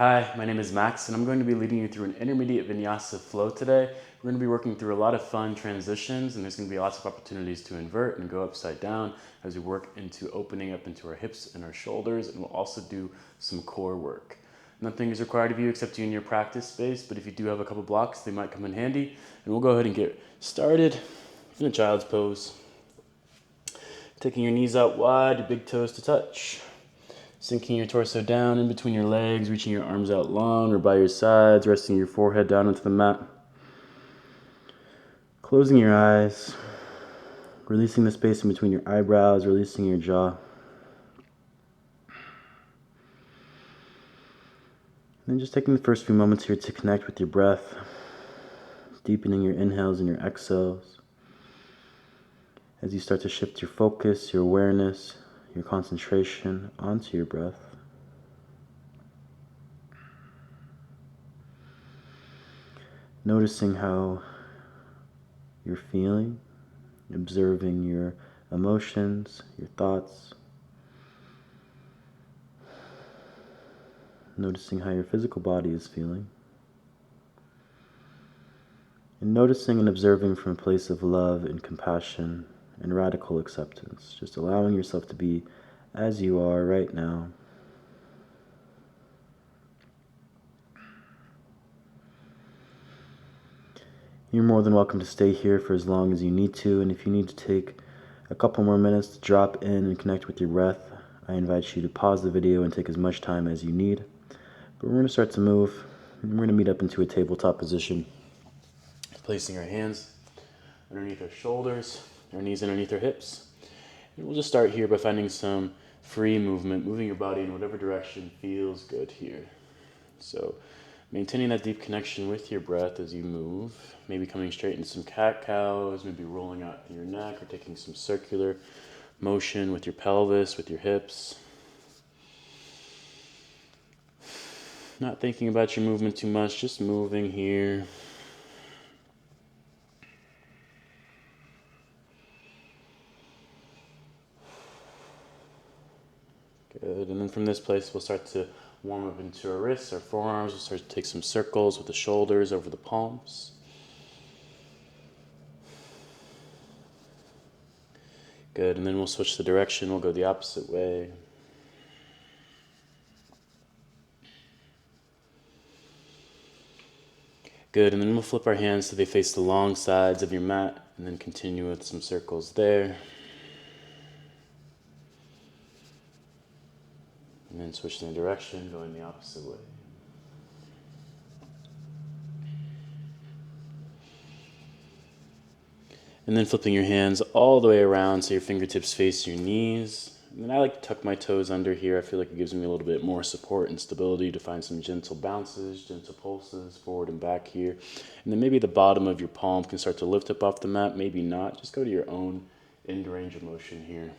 Hi, my name is Max, and I'm going to be leading you through an intermediate vinyasa flow today. We're going to be working through a lot of fun transitions, and there's going to be lots of opportunities to invert and go upside down as we work into opening up into our hips and our shoulders, and we'll also do some core work. Nothing is required of you except you in your practice space, but if you do have a couple blocks, they might come in handy, and we'll go ahead and get started in a child's pose. Taking your knees out wide, your big toes to touch. Sinking your torso down in between your legs, reaching your arms out long or by your sides, resting your forehead down into the mat. Closing your eyes, releasing the space in between your eyebrows, releasing your jaw. And then just taking the first few moments here to connect with your breath, deepening your inhales and your exhales. As you start to shift your focus, your awareness, your concentration onto your breath. Noticing how you're feeling, observing your emotions, your thoughts. Noticing how your physical body is feeling. And noticing and observing from a place of love and compassion and radical acceptance. Just allowing yourself to be as you are right now. You're more than welcome to stay here for as long as you need to, and if you need to take a couple more minutes to drop in and connect with your breath, I invite you to pause the video and take as much time as you need. But we're going to start to move, and we're going to meet up into a tabletop position, placing our hands underneath our shoulders, our knees underneath our hips. And we'll just start here by finding some free movement, moving your body in whatever direction feels good here. So maintaining that deep connection with your breath as you move, maybe coming straight into some cat-cows, maybe rolling out your neck or taking some circular motion with your pelvis, with your hips. Not thinking about your movement too much, just moving here. Good, and then from this place we'll start to warm up into our wrists, our forearms. We'll start to take some circles with the shoulders over the palms. Good, and then we'll switch the direction. We'll go the opposite way. Good, and then we'll flip our hands so they face the long sides of your mat, and then continue with some circles there. And then switching the direction, going the opposite way. And then flipping your hands all the way around so your fingertips face your knees. And then I like to tuck my toes under here. I feel like it gives me a little bit more support and stability to find some gentle bounces, gentle pulses forward and back here. And then maybe the bottom of your palm can start to lift up off the mat, maybe not. Just go to your own end range of motion here.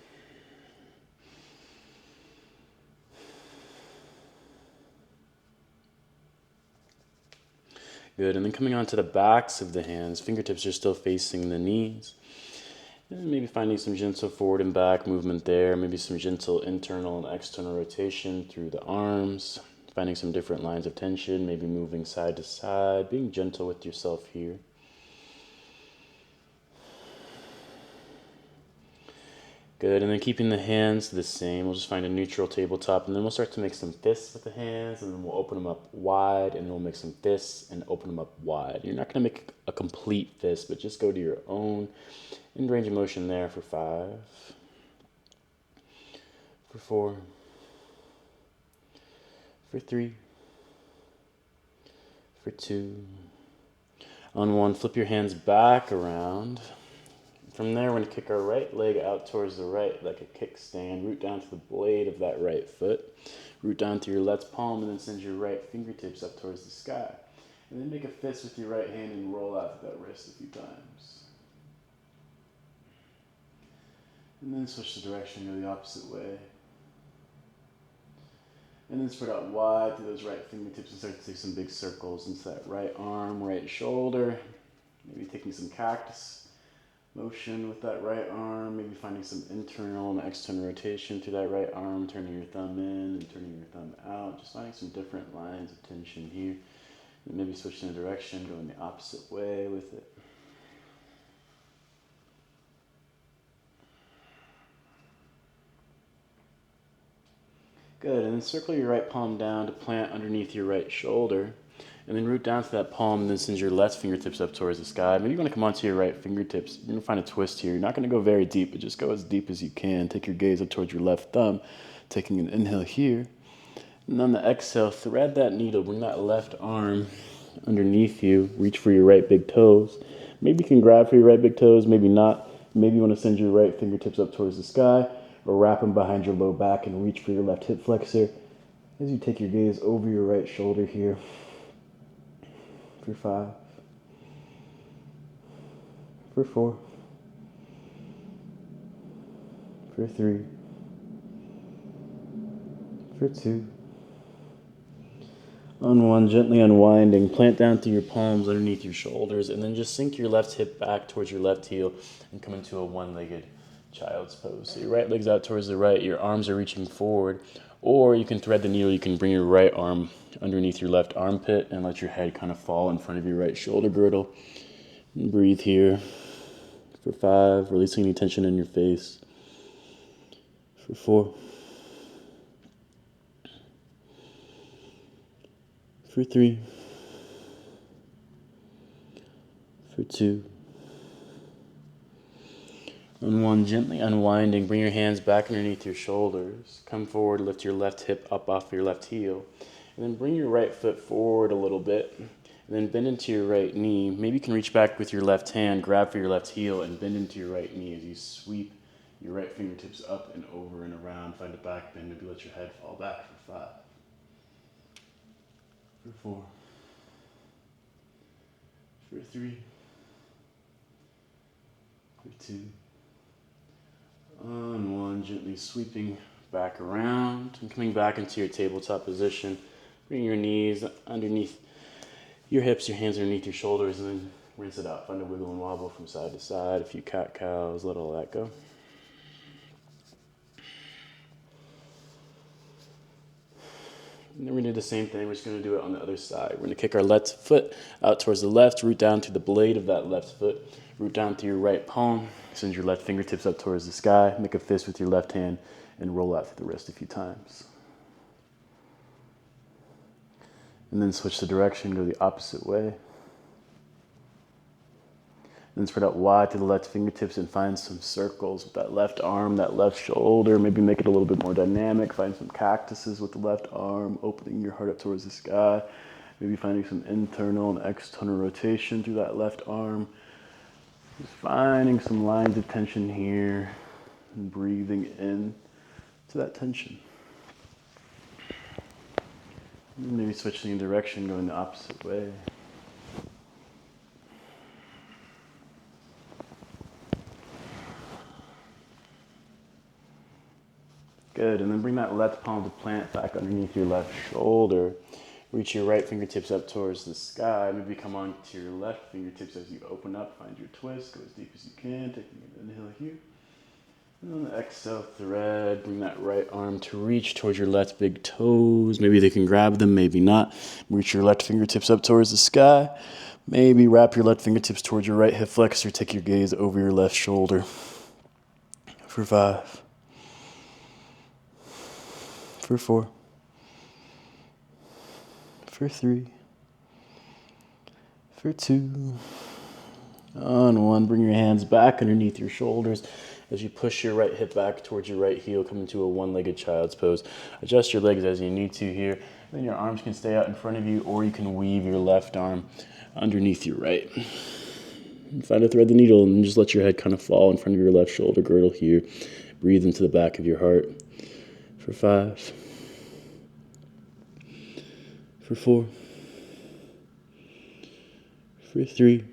Good, and then coming onto the backs of the hands, fingertips are still facing the knees. And maybe finding some gentle forward and back movement there, maybe some gentle internal and external rotation through the arms, finding some different lines of tension, maybe moving side to side, being gentle with yourself here. Good, and then keeping the hands the same, we'll just find a neutral tabletop, and then we'll start to make some fists with the hands, and then we'll open them up wide, and then we'll make some fists and open them up wide. You're not going to make a complete fist, but just go to your own end range of motion there for 5, for 4, for 3, for 2. On 1, flip your hands back around. From there, we're going to kick our right leg out towards the right like a kickstand. Root down to the blade of that right foot. Root down to your left palm and then send your right fingertips up towards the sky. And then make a fist with your right hand and roll out to that wrist a few times. And then switch the direction, go the opposite way. And then spread out wide through those right fingertips and start to take some big circles into that right arm, right shoulder. Maybe taking some cactus motion with that right arm, maybe finding some internal and external rotation through that right arm, turning your thumb in and turning your thumb out, just finding some different lines of tension here. And maybe switching the direction, going the opposite way with it. Good, and then circle your right palm down to plant underneath your right shoulder. And then root down to that palm, and then send your left fingertips up towards the sky. Maybe you're going to come onto your right fingertips. You're going to find a twist here. You're not going to go very deep, but just go as deep as you can. Take your gaze up towards your left thumb, taking an inhale here. And on the exhale, thread that needle. Bring that left arm underneath you. Reach for your right big toes. Maybe you can grab for your right big toes, maybe not. Maybe you want to send your right fingertips up towards the sky, or wrap them behind your low back and reach for your left hip flexor. As you take your gaze over your right shoulder here. For 5, for 4, for 3, for 2. On 1, gently unwinding, plant down through your palms underneath your shoulders, and then just sink your left hip back towards your left heel and come into a one-legged child's pose. So your right leg's out towards the right, your arms are reaching forward, or you can thread the needle. You can bring your right arm underneath your left armpit and let your head kind of fall in front of your right shoulder girdle. And breathe here for 5, releasing any tension in your face. For 4, for 3, for 2. On 1, gently unwinding, bring your hands back underneath your shoulders. Come forward, lift your left hip up off your left heel. And then bring your right foot forward a little bit. And then bend into your right knee. Maybe you can reach back with your left hand, grab for your left heel, and bend into your right knee as you sweep your right fingertips up and over and around. Find a back bend. Maybe let your head fall back for 5, for 4, for 3, for 2. On 1, gently sweeping back around and coming back into your tabletop position. Bring your knees underneath your hips, your hands underneath your shoulders, and then rinse it out. Find a wiggle and wobble from side to side. A few cat-cows, let all that go. And then we're going to do the same thing. We're just going to do it on the other side. We're going to kick our left foot out towards the left, root down to the blade of that left foot, root down to your right palm, send your left fingertips up towards the sky, make a fist with your left hand, and roll out through the wrist a few times. And then switch the direction, go the opposite way. Then spread out wide to the left fingertips and find some circles with that left arm, that left shoulder. Maybe make it a little bit more dynamic. Find some cactuses with the left arm, opening your heart up towards the sky. Maybe finding some internal and external rotation through that left arm. Just finding some lines of tension here and breathing in to that tension. And maybe switching direction, going the opposite way. Good, and then bring that left palm to plant back underneath your left shoulder. Reach your right fingertips up towards the sky. Maybe come on to your left fingertips as you open up. Find your twist, go as deep as you can. Taking an inhale here. And on the exhale, thread. Bring that right arm to reach towards your left big toes. Maybe they can grab them, maybe not. Reach your left fingertips up towards the sky. Maybe wrap your left fingertips towards your right hip flexor. Take your gaze over your left shoulder. For 5. For 4. For 3. For 2. On 1, bring your hands back underneath your shoulders as you push your right hip back towards your right heel, come into a one-legged child's pose. Adjust your legs as you need to here. Then your arms can stay out in front of you, or you can weave your left arm underneath your right. And find a thread the needle and just let your head kind of fall in front of your left shoulder girdle here. Breathe into the back of your heart. For 5. For 4. For 3.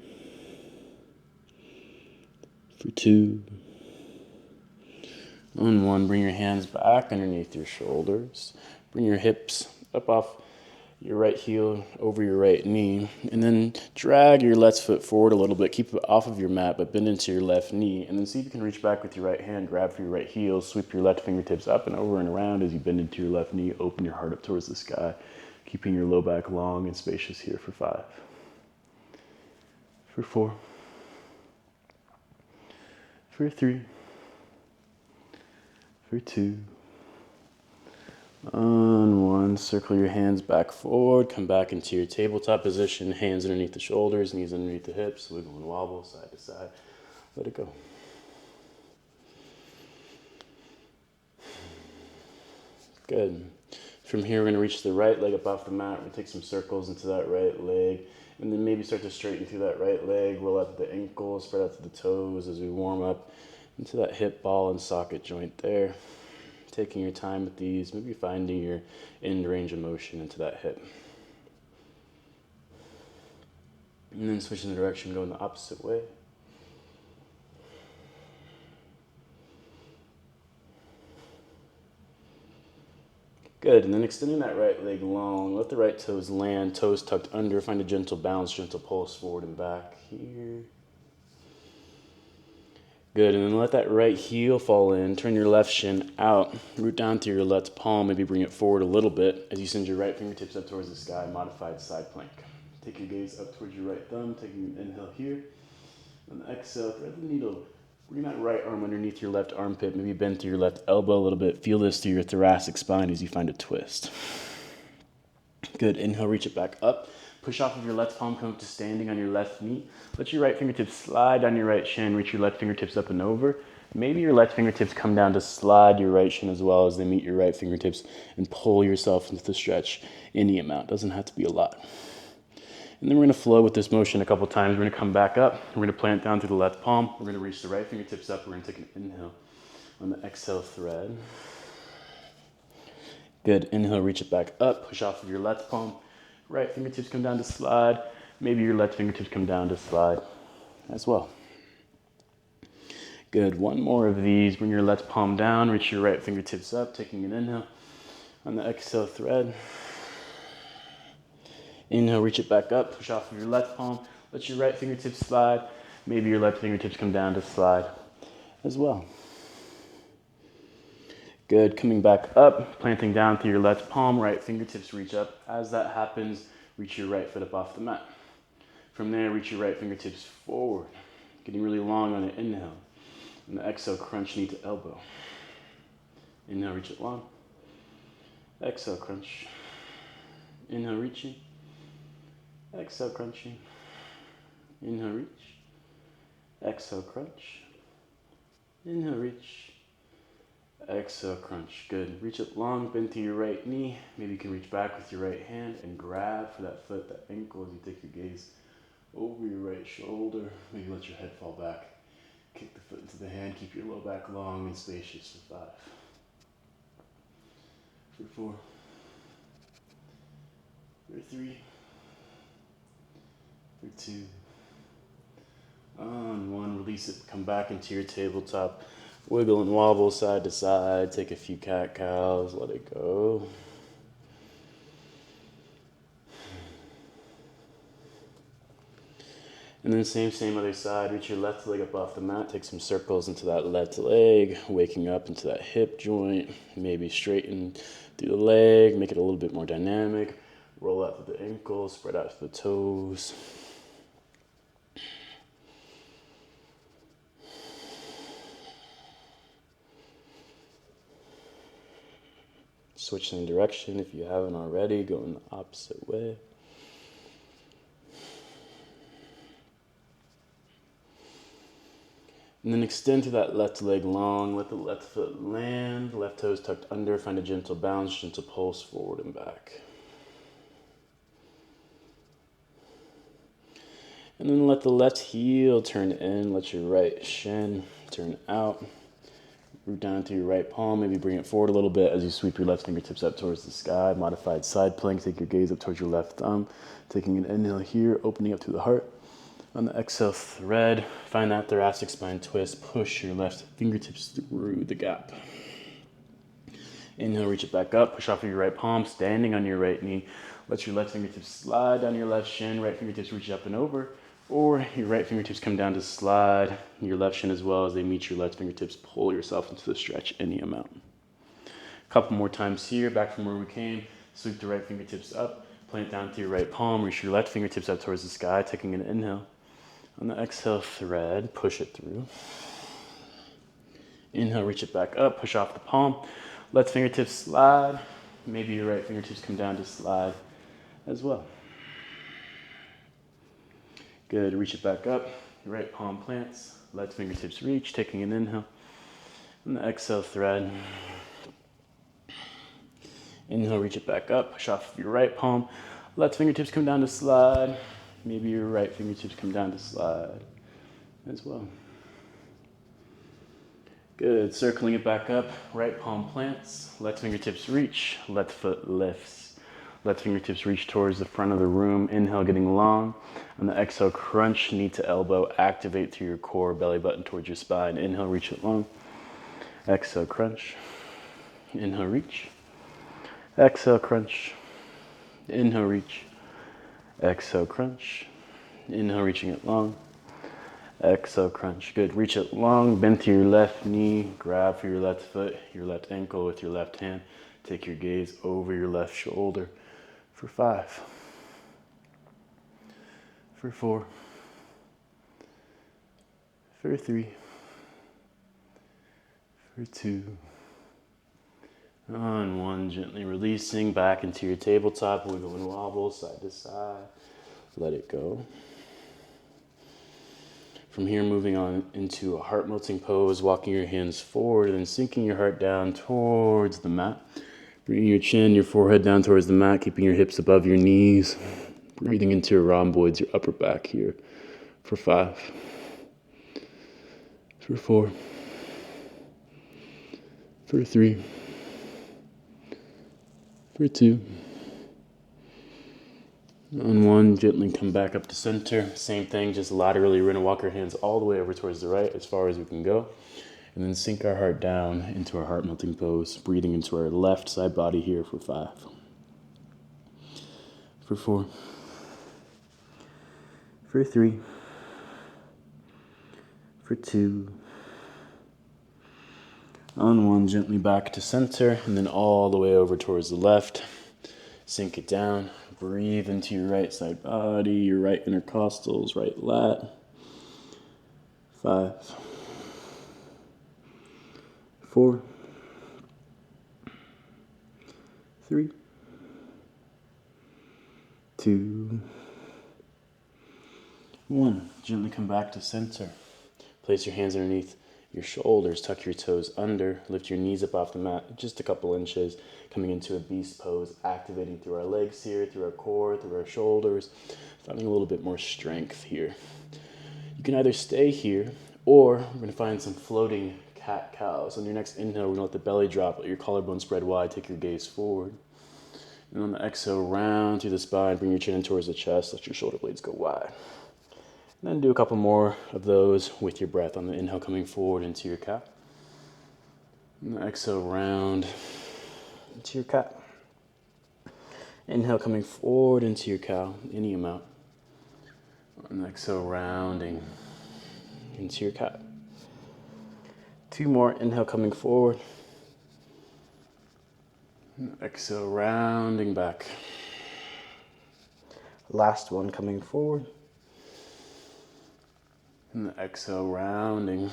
For 2. On 1, bring your hands back underneath your shoulders. Bring your hips up off your right heel over your right knee, and then drag your left foot forward a little bit. Keep it off of your mat, but bend into your left knee, and then see if you can reach back with your right hand, grab for your right heel, sweep your left fingertips up and over and around as you bend into your left knee. Open your heart up towards the sky, keeping your low back long and spacious here for 5, for 4, for 3, for 2, on 1. Circle your hands back forward, come back into your tabletop position, hands underneath the shoulders, knees underneath the hips, wiggle and wobble side to side. Let it go. Good. From here, we're going to reach the right leg up off the mat. We're going to take some circles into that right leg, and then maybe start to straighten through that right leg, roll out to the ankles, spread out to the toes as we warm up into that hip ball and socket joint there. Taking your time with these, maybe finding your end range of motion into that hip. And then switching the direction, going the opposite way. Good, and then extending that right leg long, let the right toes land, toes tucked under, find a gentle bounce, gentle pulse forward and back here. Good, and then let that right heel fall in, turn your left shin out, root down to your left palm, maybe bring it forward a little bit as you send your right fingertips up towards the sky, modified side plank. Take your gaze up towards your right thumb, taking an inhale here. On the exhale, thread the needle. Bring that right arm underneath your left armpit, maybe bend through your left elbow a little bit. Feel this through your thoracic spine as you find a twist. Good, inhale, reach it back up. Push off of your left palm, come up to standing on your left knee. Let your right fingertips slide down your right shin, reach your left fingertips up and over. Maybe your left fingertips come down to slide your right shin as well as they meet your right fingertips and pull yourself into the stretch any amount. Doesn't have to be a lot. And then we're going to flow with this motion a couple times. We're going to come back up. We're going to plant down through the left palm. We're going to reach the right fingertips up. We're going to take an inhale. On the exhale, thread. Good. Inhale, reach it back up. Push off of your left palm. Right fingertips come down to slide. Maybe your left fingertips come down to slide as well. Good. One more of these. Bring your left palm down. Reach your right fingertips up. Taking an inhale. On the exhale, thread. Inhale, reach it back up, push off of your left palm, let your right fingertips slide. Maybe your left fingertips come down to slide as well. Good, coming back up, planting down through your left palm, right fingertips reach up. As that happens, reach your right foot up off the mat. From there, reach your right fingertips forward, getting really long on an inhale. On the exhale, crunch knee to elbow. Inhale, reach it long. Exhale, crunch. Inhale, reaching. Exhale, crunchy. Inhale, reach. Exhale, crunch. Inhale, reach. Exhale, crunch. Good. Reach it long, bend to your right knee. Maybe you can reach back with your right hand and grab for that foot, that ankle as you take your gaze over your right shoulder. Maybe let your head fall back. Kick the foot into the hand. Keep your low back long and spacious for 5. For 4. For 3. For 2, on 1, release it, come back into your tabletop, wiggle and wobble side to side, take a few cat-cows, let it go. And then same other side, reach your left leg up off the mat, take some circles into that left leg, waking up into that hip joint, maybe straighten through the leg, make it a little bit more dynamic, roll out to the ankles, spread out to the toes. Switching direction if you haven't already, go in the opposite way. And then extend to that left leg long, let the left foot land, left toes tucked under, find a gentle bounce, gentle pulse forward and back. And then let the left heel turn in, let your right shin turn out. Root down to your right palm, maybe bring it forward a little bit as you sweep your left fingertips up towards the sky. Modified side plank, take your gaze up towards your left thumb. Taking an inhale here, opening up to the heart. On the exhale, thread, find that thoracic spine twist. Push your left fingertips through the gap. Inhale, reach it back up, push off of your right palm, standing on your right knee. Let your left fingertips slide down your left shin, right fingertips reach up and over, or your right fingertips come down to slide your left shin as well as they meet your left fingertips. Pull yourself into the stretch any amount. A couple more times here, back from where we came. Sweep the right fingertips up, plant down to your right palm, reach your left fingertips up towards the sky, taking an inhale. On the exhale, thread, push it through. Inhale, reach it back up, push off the palm. Left fingertips slide. Maybe your right fingertips come down to slide as well. Good, reach it back up. Your right palm plants, left fingertips reach, taking an inhale. On the exhale, thread. Inhale, reach it back up, push off your right palm. Left fingertips come down to slide. Maybe your right fingertips come down to slide as well. Good, circling it back up, right palm plants, left fingertips reach, left foot lifts. Left fingertips reach towards the front of the room. Inhale, getting long. On the exhale, crunch knee to elbow, activate through your core, belly button towards your spine. Inhale, reach it long. Exhale, crunch. Inhale, reach. Exhale, crunch. Inhale, reach. Exhale, crunch. Inhale, reaching it long. Exhale, crunch. Good. Reach it long. Bend to your left knee. Grab for your left foot, your left ankle with your left hand. Take your gaze over your left shoulder for 5. For 4. For 3. For 2. On 1, gently releasing back into your tabletop, wiggle and wobble side to side. Let it go. From here, moving on into a heart melting pose, walking your hands forward and sinking your heart down towards the mat. Bringing your chin, your forehead down towards the mat, keeping your hips above your knees. Breathing into your rhomboids, your upper back here for 5. For 4. For 3. For 2. On 1, gently come back up to center. Same thing, just laterally. We're going to walk our hands all the way over towards the right as far as we can go. And then sink our heart down into our heart melting pose. Breathing into our left side body here for 5. For 4. For 3. For 2. On 1, gently back to center, and then all the way over towards the left. Sink it down. Breathe into your right side body, your right intercostals, right lat. 5. 4. 3. 2. 1. Gently come back to center. Place your hands underneath your shoulders, tuck your toes under, lift your knees up off the mat just a couple inches, coming into a beast pose, activating through our legs here, through our core, through our shoulders, finding a little bit more strength here. You can either stay here, or we're going to find some floating cat-cows. On your next inhale, we're going to let the belly drop, let your collarbone spread wide, take your gaze forward. And on the exhale, round through the spine, bring your chin in towards the chest, let your shoulder blades go wide. And then do a couple more of those with your breath. On the inhale, coming forward into your cat. And the exhale, round into your cat. Inhale, coming forward into your cow, any amount. And the exhale, rounding into your cat. 2 more, inhale, coming forward. And exhale, rounding back. Last one, coming forward. And the exhale, rounding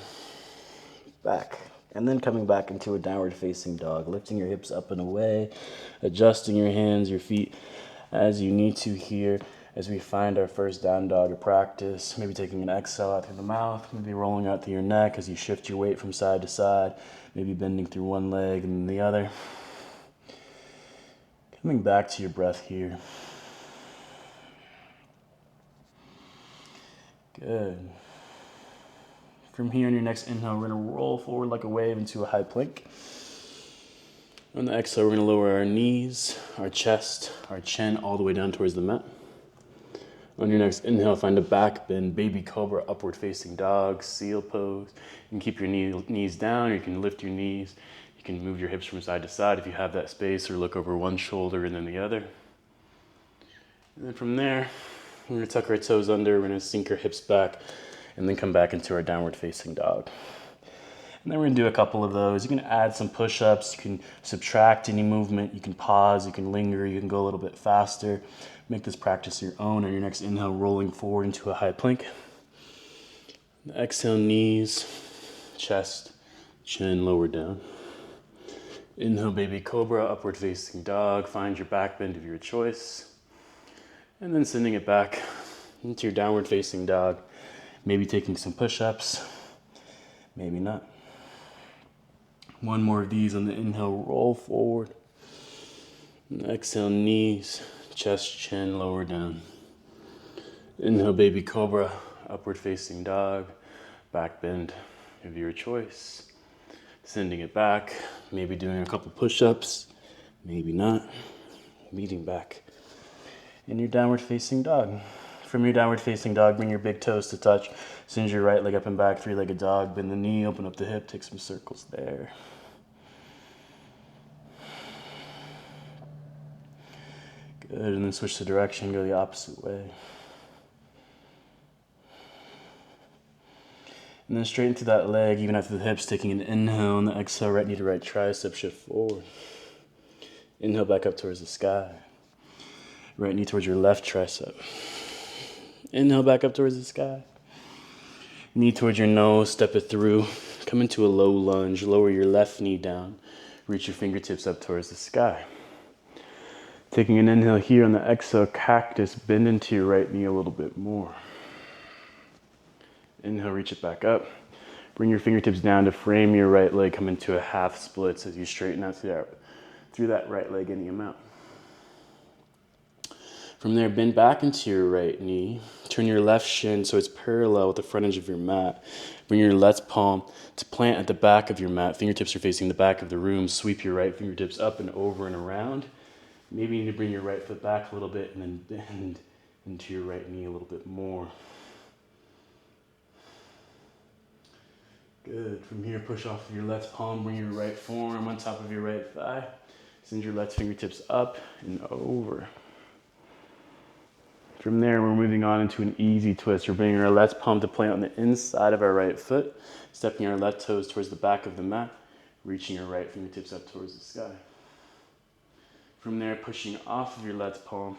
back. And then coming back into a downward facing dog, lifting your hips up and away, adjusting your hands, your feet as you need to here as we find our first down dog practice. Maybe taking an exhale out through the mouth, maybe rolling out through your neck as you shift your weight from side to side, maybe bending through one leg and then the other. Coming back to your breath here. Good. From here, on your next inhale, we're going to roll forward like a wave into a high plank. On the exhale, we're going to lower our knees, our chest, our chin all the way down towards the mat. On your next inhale, find a back bend, baby cobra, upward facing dog, seal pose. You can keep your knees down, or you can lift your knees. You can move your hips from side to side if you have that space, or look over one shoulder and then the other. And then from there, we're gonna tuck our toes under, we're gonna sink our hips back, and then come back into our downward facing dog. And then we're gonna do a couple of those. You can add some push-ups, you can subtract any movement, you can pause, you can linger, you can go a little bit faster. Make this practice your own. On your next inhale, rolling forward into a high plank. Exhale, knees, chest, chin, lower down. Inhale, baby cobra, upward facing dog. Find your back bend of your choice. And then sending it back into your downward facing dog. Maybe taking some push-ups, maybe not. One more of these on the inhale, roll forward. And exhale, knees, chest, chin, lower down. Inhale, baby cobra, upward facing dog, back bend of your choice. Sending it back, maybe doing a couple push-ups, maybe not. Meeting back in your downward facing dog. From your downward facing dog, bring your big toes to touch. Send your right leg up and back, three-legged dog. Bend the knee, open up the hip, take some circles there. Good, and then switch the direction, go the opposite way. And then straighten through that leg, even after the hips, taking an inhale, and the exhale, right knee to right tricep, shift forward. Inhale back up towards the sky. Right knee towards your left tricep. Inhale back up towards the sky. Knee towards your nose, step it through. Come into a low lunge, lower your left knee down. Reach your fingertips up towards the sky. Taking an inhale here on the exhale, cactus, bend into your right knee a little bit more. Inhale, reach it back up. Bring your fingertips down to frame your right leg, come into a half splits as you straighten out through that right leg any amount. From there, bend back into your right knee. Turn your left shin so it's parallel with the front edge of your mat. Bring your left palm to plant at the back of your mat. Fingertips are facing the back of the room. Sweep your right fingertips up and over and around. Maybe you need to bring your right foot back a little bit and then bend into your right knee a little bit more. Good. From here, push off your left palm, bring your right forearm on top of your right thigh. Send your left fingertips up and over. From there, we're moving on into an easy twist. We're bringing our left palm to plant on the inside of our right foot, stepping our left toes towards the back of the mat, reaching your right fingertips up towards the sky. From there, pushing off of your left palm,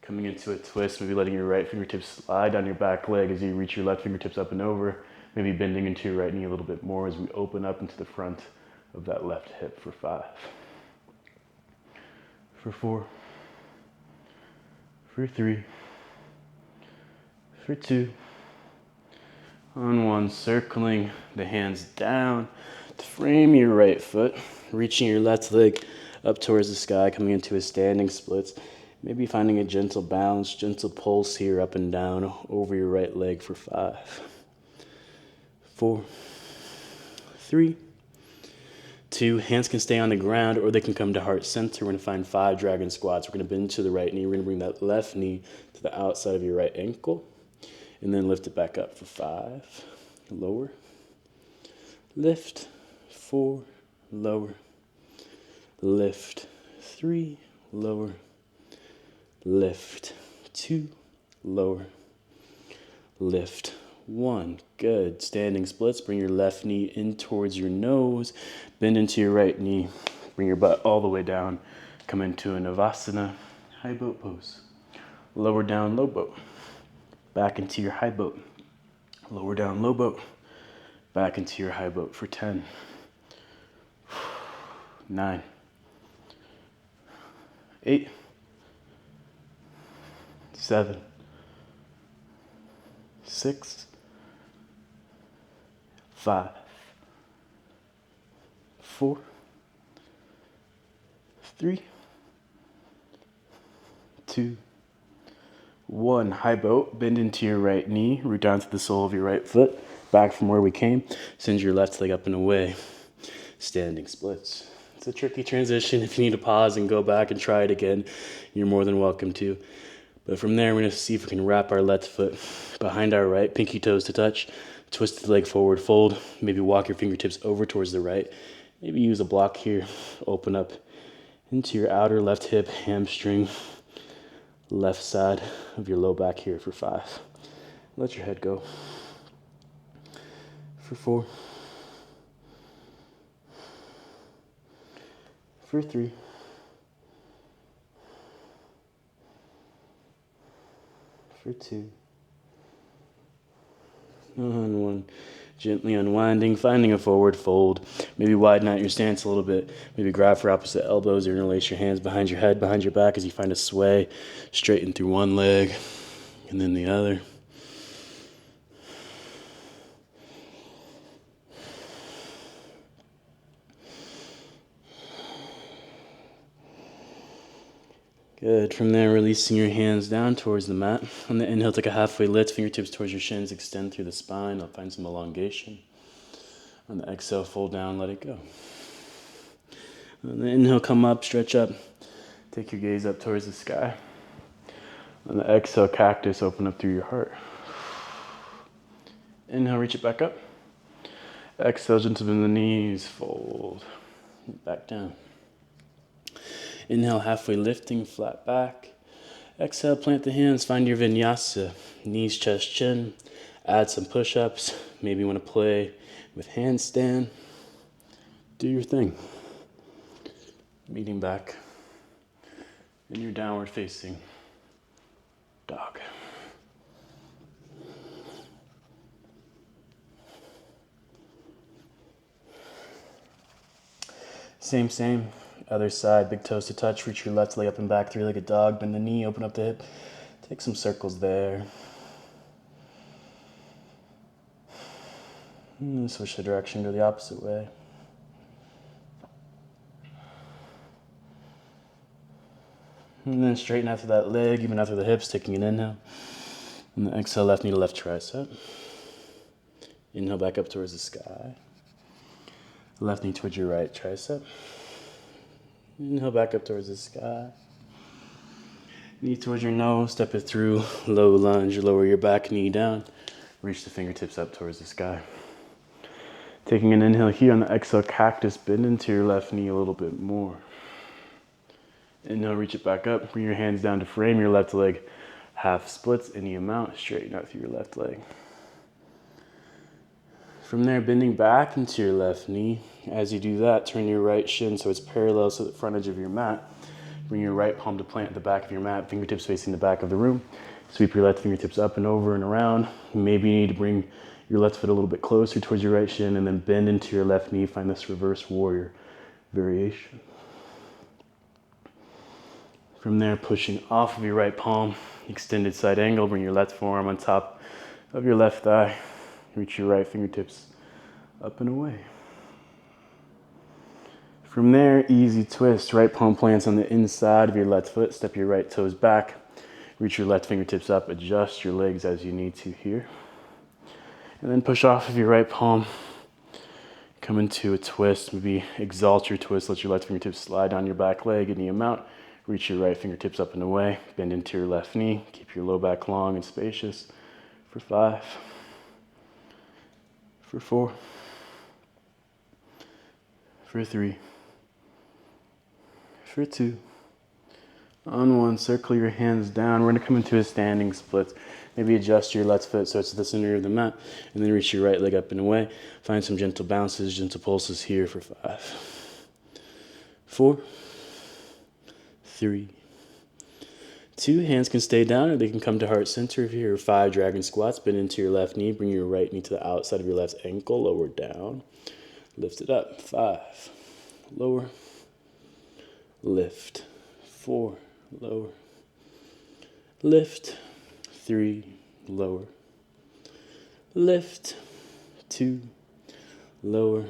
coming into a twist, maybe letting your right fingertips slide down your back leg as you reach your left fingertips up and over, maybe bending into your right knee a little bit more as we open up into the front of that left hip for 5. For 4. For 3. For 2. On 1, circling the hands down to frame your right foot, reaching your left leg up towards the sky, coming into a standing splits. Maybe finding a gentle bounce, gentle pulse here up and down over your right leg for 5. 4, 3, 2. Hands can stay on the ground or they can come to heart center. We're going to find 5 dragon squats. We're going to bend to the right knee. We're going to bring that left knee to the outside of your right ankle and then lift it back up for 5. Lower. Lift. 4. Lower. Lift. 3. Lower. Lift. 2. Lower. Lift. 1. Good. Standing splits. Bring your left knee in towards your nose. Bend into your right knee. Bring your butt all the way down. Come into a Navasana high boat pose. Lower down, low boat. Back into your high boat. Lower down, low boat. Back into your high boat for 10. 9. 8. 7. 6. 5. 4. 3. 2. 1. High boat. Bend into your right knee. Root down to the sole of your right foot. Back from where we came. Send your left leg up and away. Standing splits. It's a tricky transition. If you need to pause and go back and try it again, you're more than welcome to. But from there, we're going to see if we can wrap our left foot behind our right, pinky toes to touch, twist the leg forward, fold, maybe walk your fingertips over towards the right. Maybe use a block here, open up into your outer left hip, hamstring, left side of your low back here for 5. Let your head go. For 4. For 3. For 2. And 1. Gently unwinding, finding a forward fold. Maybe widen out your stance a little bit. Maybe grab for opposite elbows or interlace your hands behind your head, behind your back as you find a sway. Straighten through one leg and then the other. Good. From there, releasing your hands down towards the mat. On the inhale, take a halfway lift, fingertips towards your shins, extend through the spine. I'll find some elongation. On the exhale, fold down, let it go. On the inhale, come up, stretch up. Take your gaze up towards the sky. On the exhale, cactus, open up through your heart. Inhale, reach it back up. Exhale, gentle bend the knees, fold. Back down. Inhale, halfway lifting, flat back. Exhale, plant the hands, find your vinyasa. Knees, chest, chin. Add some push-ups. Maybe you want to play with handstand. Do your thing. Meeting back in your downward facing dog. Same. Other side, big toes to touch, reach your left leg up and back, three-legged dog, bend the knee, open up the hip, take some circles there. And switch the direction, go the opposite way. And then straighten out through that leg, even out through the hips, taking an inhale. And the exhale, left knee to left tricep. Inhale back up towards the sky. Left knee towards your right tricep. Inhale back up towards the sky. Knee towards your nose, step it through, low lunge, lower your back knee down. Reach the fingertips up towards the sky. Taking an inhale here on the exhale, cactus, bend into your left knee a little bit more. Inhale, reach it back up, bring your hands down to frame your left leg. Half splits, any amount, straighten out through your left leg. From there, bending back into your left knee. As you do that, turn your right shin so it's parallel to the front edge of your mat. Bring your right palm to plant at the back of your mat, fingertips facing the back of the room. Sweep your left fingertips up and over and around. Maybe you need to bring your left foot a little bit closer towards your right shin and then bend into your left knee. Find this reverse warrior variation. From there, pushing off of your right palm, extended side angle, bring your left forearm on top of your left thigh. Reach your right fingertips up and away. From there, easy twist. Right palm plants on the inside of your left foot. Step your right toes back. Reach your left fingertips up. Adjust your legs as you need to here. And then push off of your right palm. Come into a twist. Maybe exalt your twist. Let your left fingertips slide down your back leg any amount. Reach your right fingertips up and away. Bend into your left knee. Keep your low back long and spacious for 5. For 4, for 3, for 2. On 1, circle your hands down. We're going to come into a standing split. Maybe adjust your left foot so it's the center of the mat, and then reach your right leg up and away. Find some gentle bounces, gentle pulses here for 5, 4, 3, 2. Hands can stay down or they can come to heart center here. 5 dragon squats. Bend into your left knee. Bring your right knee to the outside of your left ankle. Lower down. Lift it up. 5. Lower. Lift. 4. Lower. Lift. 3. Lower. Lift. 2. Lower.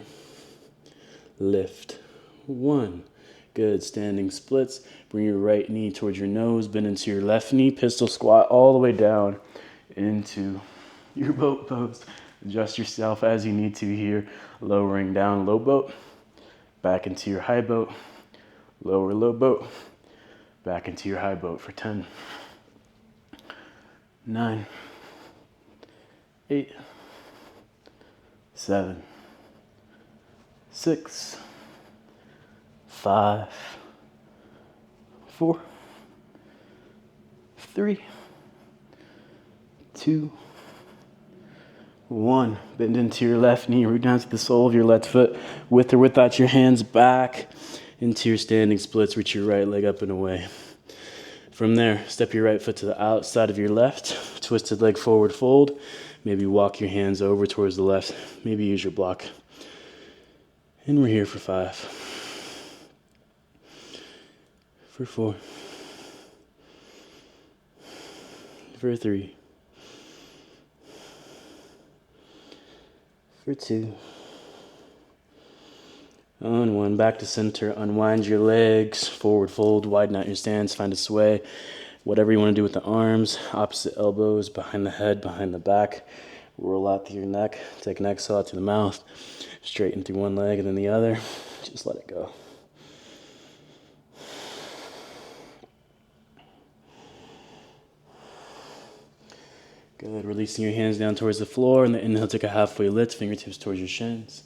Lift. 1. Good. Standing splits. Bring your right knee towards your nose. Bend into your left knee. Pistol squat all the way down into your boat pose. Adjust yourself as you need to here. Lowering down, low boat. Back into your high boat. Lower, low boat. Back into your high boat for 10, 9, 8, 7, 6, 5, 4, 3, 2, 1. Bend into your left knee, root down to the sole of your left foot, with or without your hands back into your standing splits. Reach your right leg up and away. From there, step your right foot to the outside of your left, twisted leg forward fold. Maybe walk your hands over towards the left. Maybe use your block. And we're here for 5, for 4, for 3, for 2, on 1. Back to center. Unwind your legs, forward fold, widen out your stance, find a sway. Whatever you want to do with the arms, opposite elbows, behind the head, behind the back. Roll out through your neck, take an exhale out to the mouth, straighten through one leg and then the other. Just let it go. Good. Releasing your hands down towards the floor. On the inhale, take a halfway lift, fingertips towards your shins.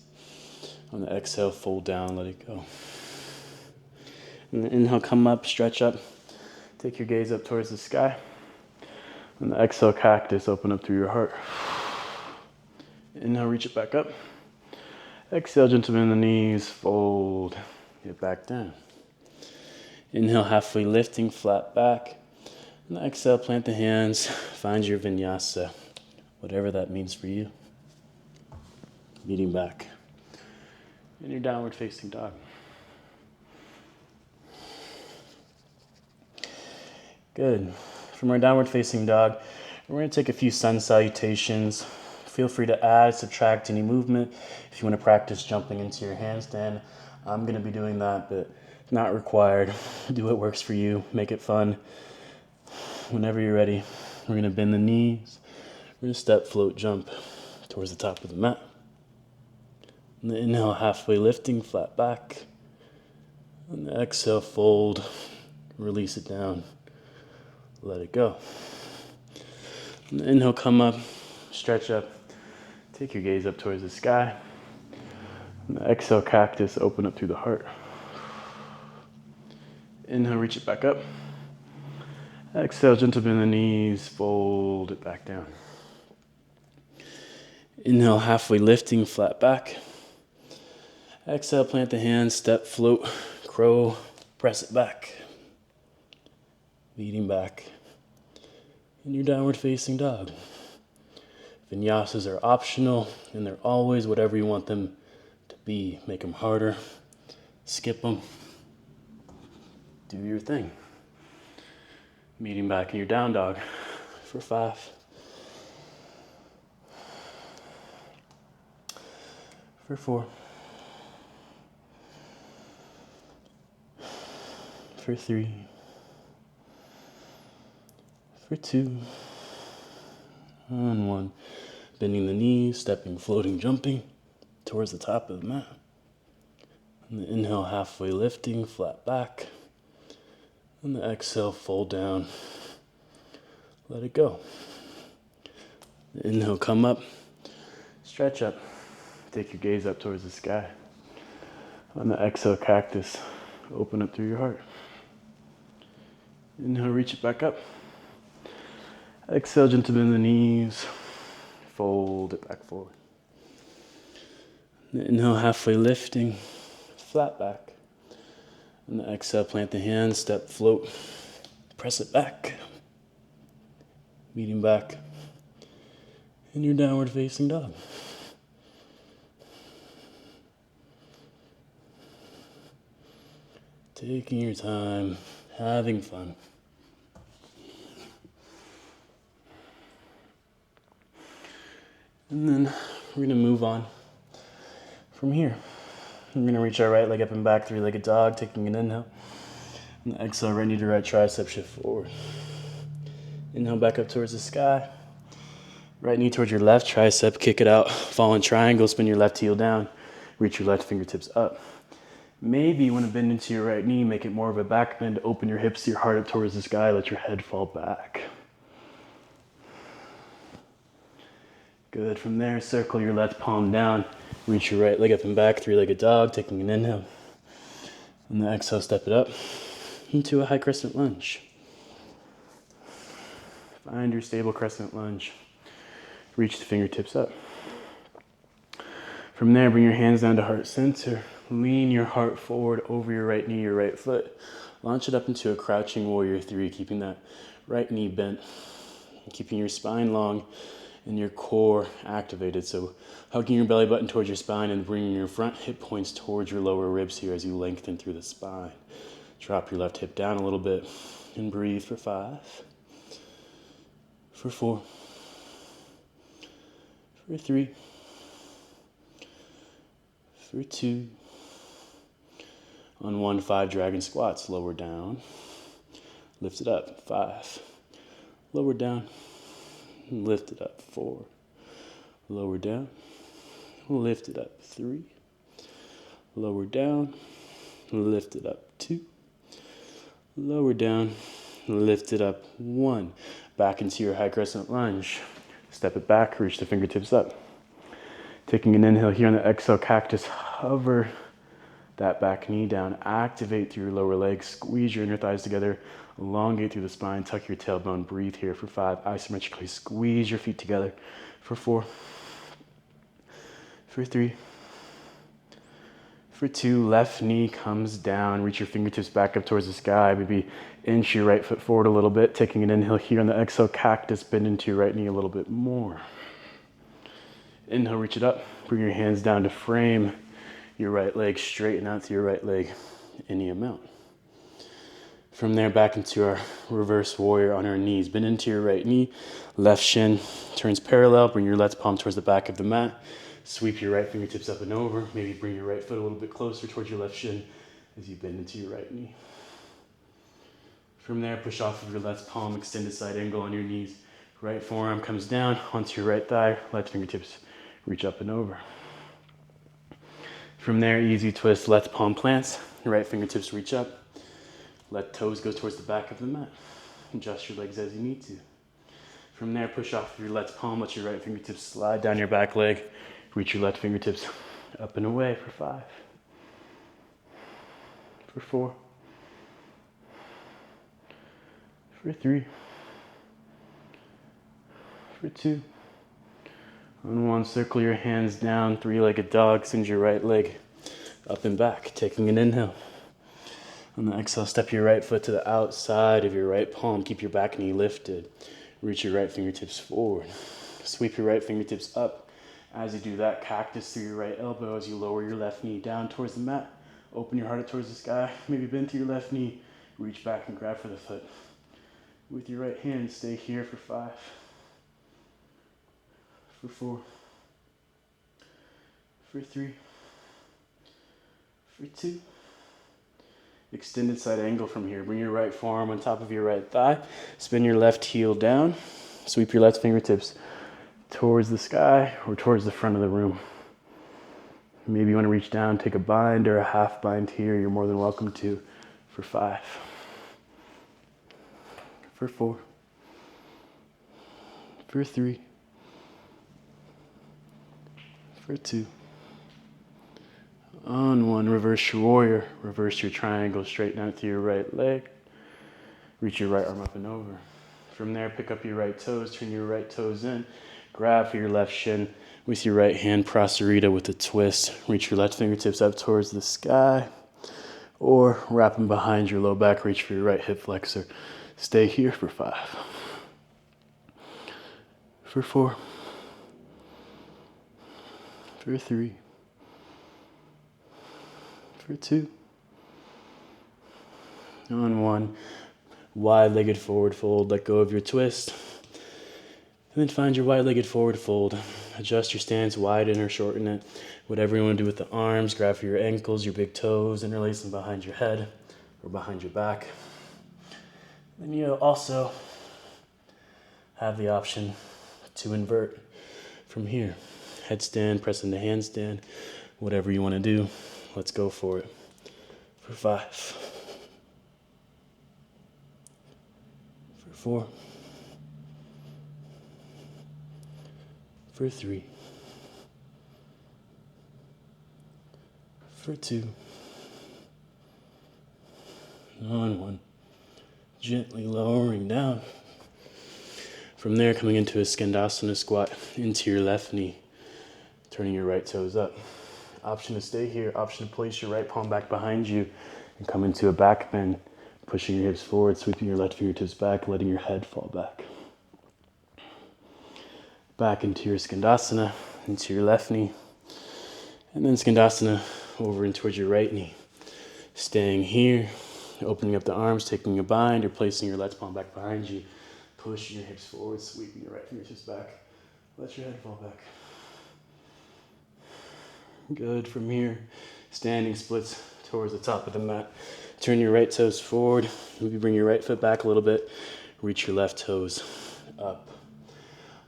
On the exhale, fold down, let it go. On the inhale, come up, stretch up. Take your gaze up towards the sky. On the exhale, cactus, open up through your heart. Inhale, reach it back up. Exhale, gentle bend the knees, fold, get back down. Inhale, halfway lifting, flat back. And exhale, plant the hands, find your vinyasa, whatever that means for you. Meeting back. In your downward facing dog. Good. From our downward facing dog, we're going to take a few sun salutations. Feel free to add, subtract any movement. If you want to practice jumping into your handstand, I'm going to be doing that, but not required. Do what works for you. Make it fun. Whenever you're ready, we're going to bend the knees. We're going to step, float, jump towards the top of the mat. And the inhale, halfway lifting, flat back. And the exhale, fold, release it down, let it go. And the inhale, come up, stretch up, take your gaze up towards the sky. And the exhale, cactus, open up through the heart. Inhale, reach it back up. Exhale, gentle bend the knees, fold it back down. Inhale, halfway lifting, flat back. Exhale, plant the hands, step, float, crow, press it back. Leading back in your downward facing dog. Vinyasas are optional, and they're always whatever you want them to be. Make them harder, skip them, do your thing. Meeting back in your down dog for 5, for 4, for 3, for 2, on 1. Bending the knees, stepping, floating, jumping towards the top of the mat. And the inhale, halfway lifting, flat back. And the exhale, fold down, let it go. The inhale, come up, stretch up, take your gaze up towards the sky. On the exhale, cactus, open up through your heart. Inhale, reach it back up. Exhale, gentle bend the knees, fold it back forward. The inhale, halfway lifting, flat back. And the exhale, plant the hands, step, float, press it back. Meeting back in your downward facing dog. Taking your time, having fun. And then we're going to move on from here. We're going to reach our right leg up and back, three-legged dog, taking an inhale. And exhale, right knee to right tricep, shift forward. Inhale, back up towards the sky. Right knee towards your left tricep, kick it out. Fall in triangle, spin your left heel down. Reach your left fingertips up. Maybe you want to bend into your right knee, make it more of a back bend, open your hips, your heart up towards the sky, let your head fall back. Good. From there, circle your left palm down. Reach your right leg up and back, three-legged dog, taking an inhale. And the exhale, step it up into a high crescent lunge. Find your stable crescent lunge. Reach the fingertips up. From there, bring your hands down to heart center. Lean your heart forward over your right knee, your right foot. Launch it up into a crouching warrior 3, keeping that right knee bent, keeping your spine long and your core activated. So hugging your belly button towards your spine and bringing your front hip points towards your lower ribs here as you lengthen through the spine. Drop your left hip down a little bit and breathe for 5, for 4, for 3, for 2. On 1, 5 dragon squats. Lower down, lift it up. 5, lower down, lift it up. 4, lower down, lift it up. 3, lower down, lift it up. 2, lower down, lift it up. 1. Back into your high crescent lunge. Step it back, reach the fingertips up. Taking an inhale here on the exhale, cactus, hover that back knee down. Activate through your lower legs, squeeze your inner thighs together, elongate through the spine, tuck your tailbone, breathe here for 5. Isometrically squeeze your feet together for 4, for 3, for 2. Left knee comes down, reach your fingertips back up towards the sky, maybe inch your right foot forward a little bit. Taking an inhale here on the exhale, cactus, bend into your right knee a little bit more. Inhale, reach it up, bring your hands down to frame your right leg, straighten out through your right leg any amount. From there, back into our reverse warrior on our knees. Bend into your right knee, left shin turns parallel, bring your left palm towards the back of the mat. Sweep your right fingertips up and over. Maybe bring your right foot a little bit closer towards your left shin as you bend into your right knee. From there, push off of your left palm, extended side angle on your knees. Right forearm comes down onto your right thigh, left fingertips reach up and over. From there, easy twist, left palm plants, right fingertips reach up. Let toes go towards the back of the mat. Adjust your legs as you need to. From there, push off of your left palm, let your right fingertips slide down your back leg. Reach your left fingertips up and away for 5, for 4, for 3, for 2. On 1, circle your hands down, 3-legged dog, send your right leg up and back. Taking an inhale. On the exhale, step your right foot to the outside of your right palm. Keep your back knee lifted. Reach your right fingertips forward. Sweep your right fingertips up. As you do that, cactus through your right elbow as you lower your left knee down towards the mat. Open your heart up towards the sky. Maybe bend to your left knee. Reach back and grab for the foot. With your right hand, stay here for 5, for 4, for 3, for 2. Extended side angle from here. Bring your right forearm on top of your right thigh. Spin your left heel down. Sweep your left fingertips towards the sky or towards the front of the room. Maybe you want to reach down, take a bind or a half bind here. You're more than welcome to for 5, for 4, for 3, for 2. On 1, reverse your warrior. Reverse your triangle, straighten out to your right leg. Reach your right arm up and over. From there, pick up your right toes, turn your right toes in. Grab for your left shin with your right hand, Prasarita with a twist. Reach your left fingertips up towards the sky. Or wrap them behind your low back, reach for your right hip flexor. Stay here for 5, for 4, for 3, for 2. On 1, wide-legged forward fold. Let go of your twist. And then find your wide-legged forward fold. Adjust your stance, widen or shorten it. Whatever you want to do with the arms. Grab for your ankles, your big toes, interlace them behind your head or behind your back. Then you also have the option to invert from here. Headstand, press into handstand, whatever you want to do. Let's go for it. For 5, for 4, for 3, for 2, on 1. Gently lowering down. From there, coming into a skandasana squat into your left knee, turning your right toes up. Option to stay here, option to place your right palm back behind you and come into a back bend, pushing your hips forward, sweeping your left fingertips back, letting your head fall back. Back into your skandasana, into your left knee, and then skandasana over and towards your right knee. Staying here, opening up the arms, taking a bind, or placing your left palm back behind you, pushing your hips forward, sweeping your right fingertips back, let your head fall back. Good. From here, standing splits towards the top of the mat. Turn your right toes forward. Maybe bring your right foot back a little bit. Reach your left toes up.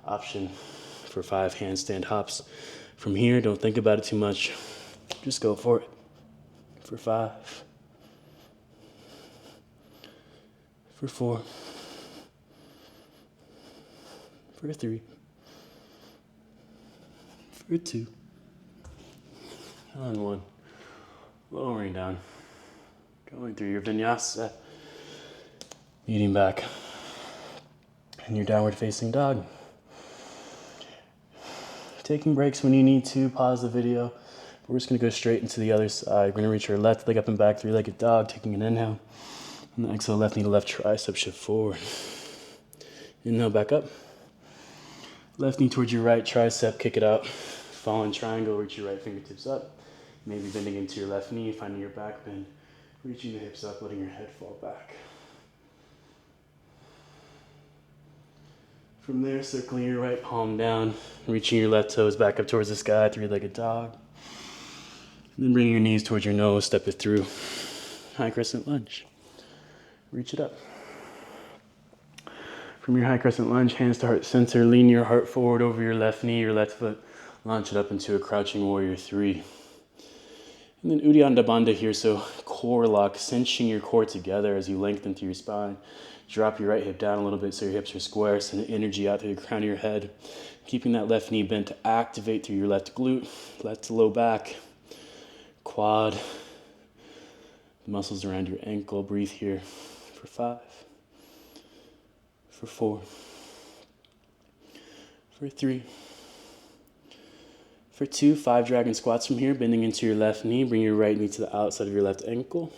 Option for 5 handstand hops. From here, don't think about it too much. Just go for it. For 5. For 4. For 3. For 2. On 1. Lowering down. Going through your vinyasa. Kneading back. And your downward facing dog. Taking breaks when you need to. Pause the video. We're just going to go straight into the other side. We're going to reach our left leg up and back, 3-legged dog, taking an inhale. And the exhale, left knee to left tricep, shift forward. Inhale, back up. Left knee towards your right tricep, kick it out. Fallen triangle, reach your right fingertips up. Maybe bending into your left knee, finding your back bend. Reaching the hips up, letting your head fall back. From there, circling your right palm down, reaching your left toes back up towards the sky, 3-legged dog. And then bring your knees towards your nose, step it through. High crescent lunge. Reach it up. From your high crescent lunge, hands to heart center, lean your heart forward over your left knee, your left foot. Launch it up into a crouching warrior 3. And then Uddiyana Bandha here, so core lock, cinching your core together as you lengthen through your spine. Drop your right hip down a little bit so your hips are square, send energy out through the crown of your head. Keeping that left knee bent to activate through your left glute, left low back, quad, the muscles around your ankle. Breathe here for 5, for 4, for 3, for 2, 5 dragon squats from here, bending into your left knee. Bring your right knee to the outside of your left ankle.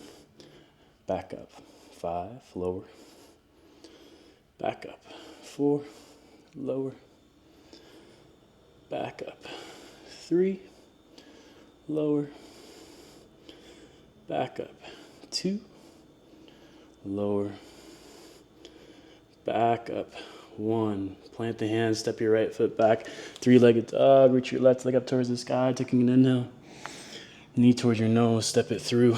Back up. 5, lower. Back up. 4, lower. Back up. 3, lower. Back up. 2, lower. Back up. 1. Plant the hands, step your right foot back. 3-legged dog, reach your left leg up towards the sky, taking an inhale. Knee towards your nose, step it through.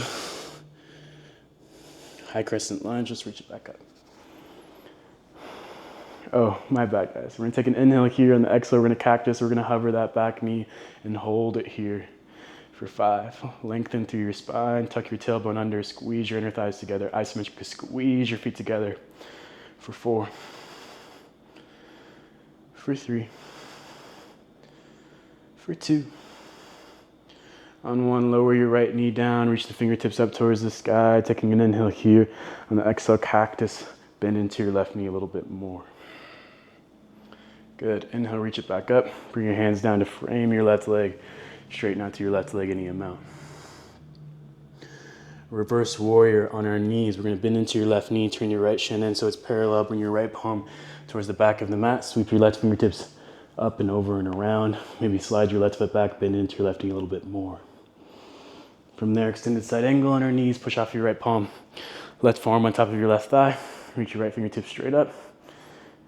High crescent lunge, just reach it back up. Oh, my bad, guys. We're gonna take an inhale here on the exhale. We're gonna cactus. We're gonna hover that back knee and hold it here for 5. Lengthen through your spine, tuck your tailbone under, squeeze your inner thighs together. Isometric, squeeze your feet together for 4. For 3, for 2, on 1, lower your right knee down, reach the fingertips up towards the sky, taking an inhale here, on the exhale, cactus, bend into your left knee a little bit more. Good, inhale, reach it back up, bring your hands down to frame your left leg, straighten out to your left leg any amount. Reverse warrior on our knees. We're going to bend into your left knee, turn your right shin in so it's parallel, bring your right palm towards the back of the mat, sweep your left fingertips up and over and around. Maybe slide your left foot back, bend into your left knee a little bit more. From there, extended side angle on our knees, push off your right palm, left forearm on top of your left thigh, reach your right fingertips straight up,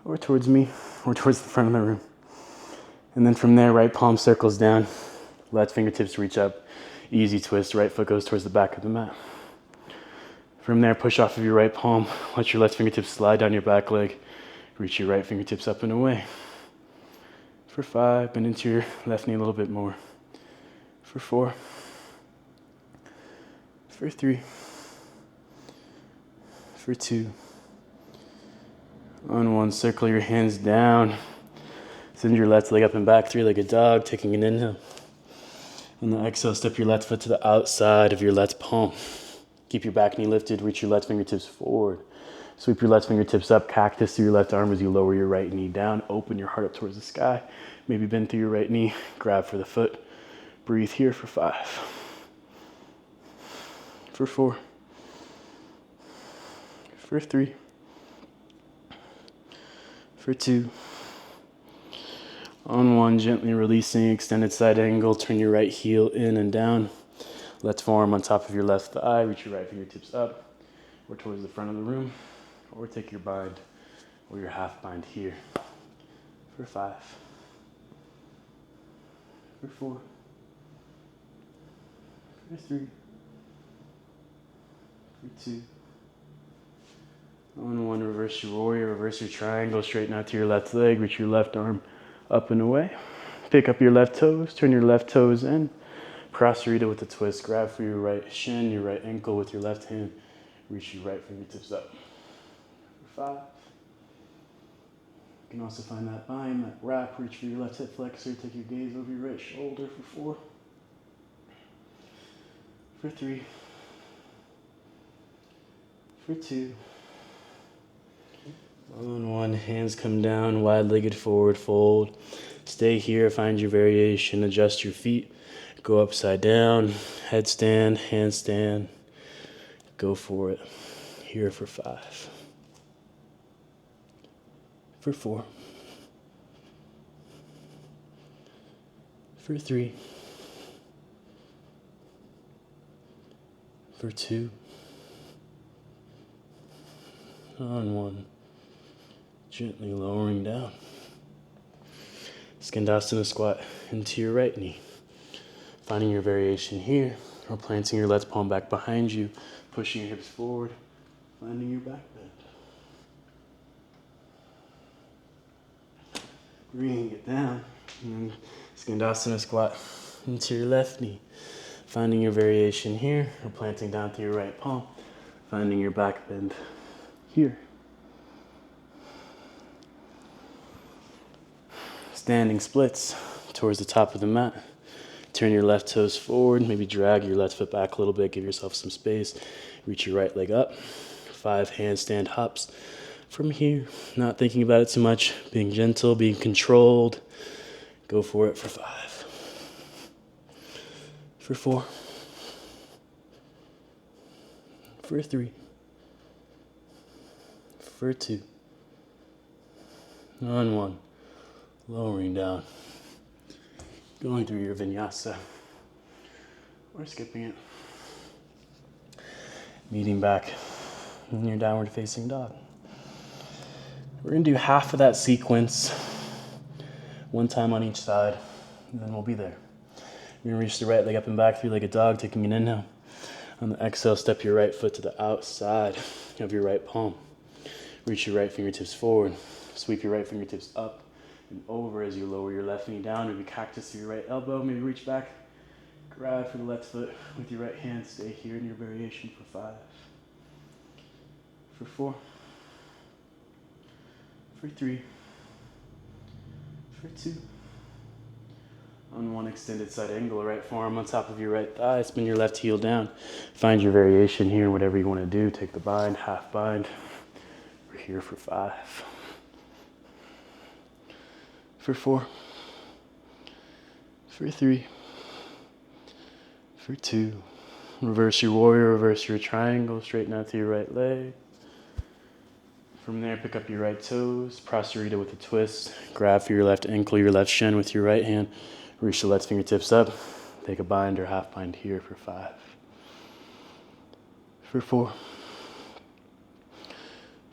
or towards me, or towards the front of the room. And then from there, right palm circles down, left fingertips reach up, easy twist, right foot goes towards the back of the mat. From there, push off of your right palm, let your left fingertips slide down your back leg, reach your right fingertips up and away. For 5, bend into your left knee a little bit more. For 4, for 3, for 2, on 1, circle your hands down, send your left leg up and back, 3-legged dog, taking an inhale. On the exhale, step your left foot to the outside of your left palm. Keep your back knee lifted, reach your left fingertips forward. Sweep your left fingertips up, cactus through your left arm as you lower your right knee down. Open your heart up towards the sky. Maybe bend through your right knee, grab for the foot. Breathe here for 5, for 4, for 3, for 2. On 1, gently releasing, extended side angle. Turn your right heel in and down. Left forearm on top of your left thigh. Reach your right fingertips up or towards the front of the room. Or take your bind or your half bind here for 5, for 4, for 3, for 2. On 1, reverse your warrior, reverse your triangle, straighten out to your left leg, reach your left arm up and away. Pick up your left toes, turn your left toes in. Prasarita with a twist, grab for your right shin, your right ankle with your left hand. Reach your right fingertips up for 5. You can also find that bind, that wrap, reach for your left hip flexor, take your gaze over your right shoulder for 4, for 3, for 2. On 1, hands come down, wide-legged forward fold. Stay here, find your variation, adjust your feet. Go upside down, headstand, handstand. Go for it. Here for 5, for 4, for 3, for 2. On 1. Gently lowering down. Skandasana squat into your right knee. Finding your variation here, or planting your left palm back behind you, pushing your hips forward, finding your back bend. Bringing it down. And Skandasana squat into your left knee. Finding your variation here, or planting down through your right palm, finding your back bend here. Standing splits towards the top of the mat. Turn your left toes forward, maybe drag your left foot back a little bit, give yourself some space. Reach your right leg up. 5 handstand hops from here. Not thinking about it too much, being gentle, being controlled. Go for it for 5, for 4, for 3, for 2. On 1. Lowering down, going through your vinyasa, or skipping it. Meeting back in your downward facing dog. We're gonna do half of that sequence, 1 time on each side, and then we'll be there. You're gonna reach the right leg up and back, 3-legged dog, taking an inhale. On the exhale, step your right foot to the outside of your right palm. Reach your right fingertips forward, sweep your right fingertips up and over as you lower your left knee down. Maybe cactus to your right elbow. Maybe reach back, grab for the left foot with your right hand. Stay here in your variation for 5, for 4, for 3, for 2. On 1, extended side angle, right forearm on top of your right thigh. Spin your left heel down. Find your variation here, whatever you want to do. Take the bind, half bind. We're here for 5, for 4, for 3, for 2. Reverse your warrior, reverse your triangle, straighten out to your right leg. From there, pick up your right toes, Prasarita with a twist. Grab for your left ankle, your left shin with your right hand. Reach the left fingertips up. Take a bind or half bind here for 5, for 4,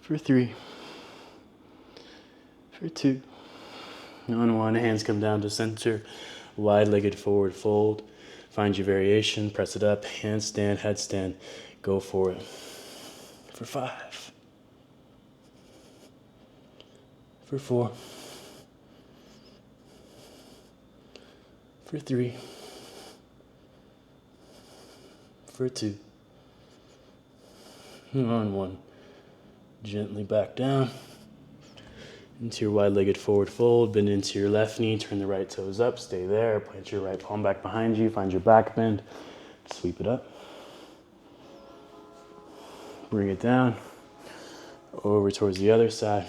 for 3, for 2. On 1, hands come down to center, wide-legged forward fold. Find your variation, press it up, handstand, headstand. Go for it for 5, for 4, for 3, for 2. On 1, gently back down into your wide-legged forward fold, bend into your left knee, turn the right toes up, stay there, plant your right palm back behind you, find your back bend, sweep it up, bring it down, Over towards the other side.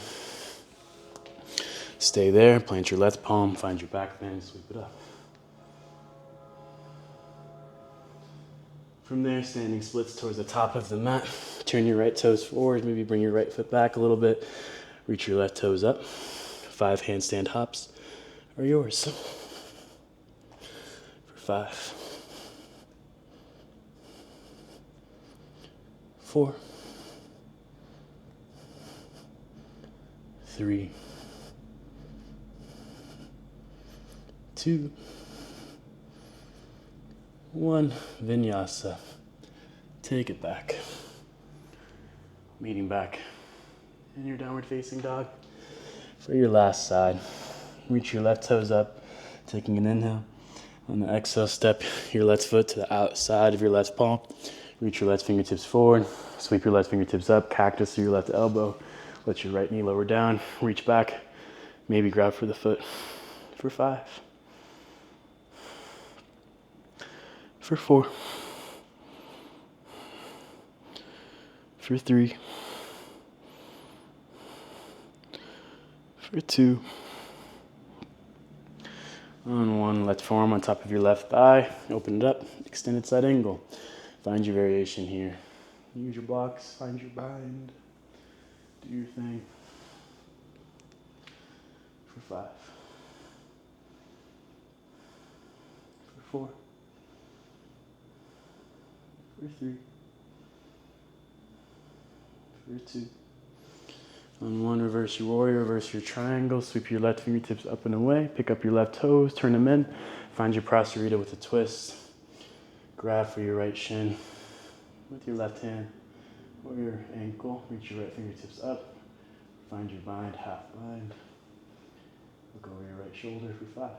Stay there, plant your left palm, find your back bend, sweep it up. From there, standing splits towards the top of the mat. Turn your right toes forward, maybe bring your right foot back a little bit. Reach your left toes up. 5 handstand hops are yours. For 5, 4, 3, 2, 1. Vinyasa. Take it back. Meeting back in your downward facing dog. For your last side, reach your left toes up, taking an inhale. On the exhale, step your left foot to the outside of your left palm. Reach your left fingertips forward. Sweep your left fingertips up, cactus through your left elbow. Let your right knee lower down. Reach back. Maybe grab for the foot. For 5. For 4. For 3. For 2. On 1, left forearm on top of your left thigh. Open it up, extended side angle. Find your variation here. Use your blocks, find your bind. Do your thing. For 5. For 4. For 3. For 2. On 1, reverse your warrior, reverse your triangle, sweep your left fingertips up and away, pick up your left toes, turn them in, find your prasarita with a twist. Grab for your right shin with your left hand or your ankle, reach your right fingertips up, find your bind, half bind. Look over your right shoulder for 5.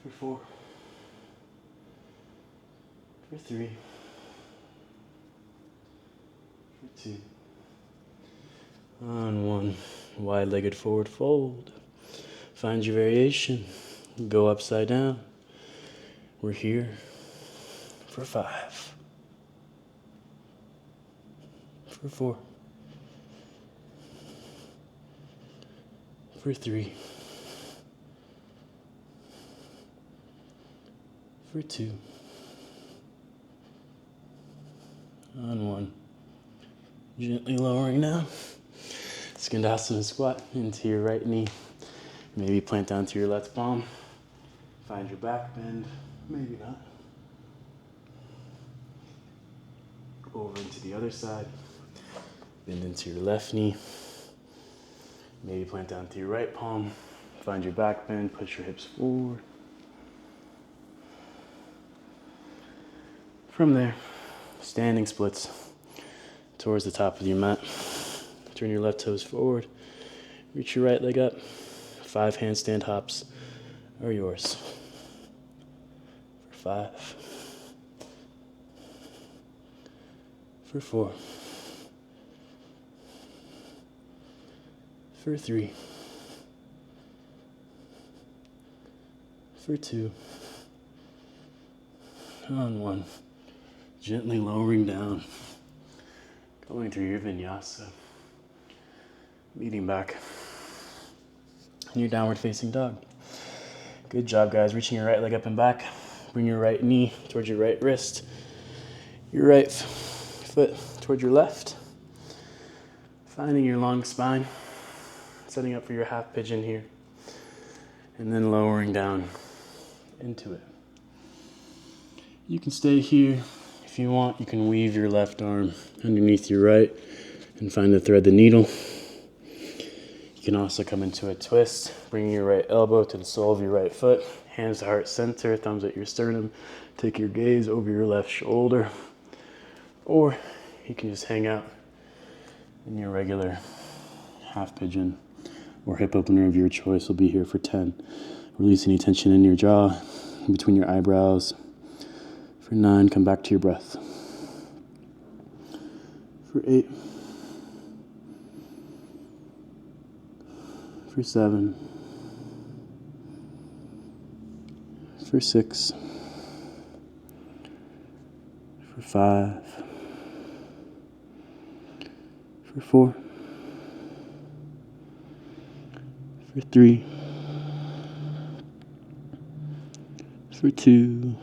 For 4. For 3. For 2. On 1, wide-legged forward fold. Find your variation. Go upside down. We're here for 5. For 4. For 3. For 2. On 1. Gently lowering down. Skandasana squat into your right knee. Maybe plant down to your left palm. Find your back bend. Maybe not. Over into the other side. Bend into your left knee. Maybe plant down to your right palm. Find your back bend. Push your hips forward. From there, standing splits towards the top of your mat. Turn your left toes forward. Reach your right leg up. 5 handstand hops are yours. For 5. For 4. For 3. For 2. On 1. Gently lowering down. Going through your vinyasa. Meeting back in your downward facing dog. Good job, guys. Reaching your right leg up and back. Bring your right knee towards your right wrist. Your right foot towards your left. Finding your long spine. Setting up for your half pigeon here. And then lowering down into it. You can stay here. If you want, you can weave your left arm underneath your right and find the thread the needle. You can also come into a twist, bring your right elbow to the sole of your right foot, hands to heart center, thumbs at your sternum. Take your gaze over your left shoulder. Or you can just hang out in your regular half pigeon or hip opener of your choice. Will be here for 10. Release any tension in your jaw, in between your eyebrows. For 9, come back to your breath. For 8. For 7. For 6. For 5. for 4, for 3, for 2,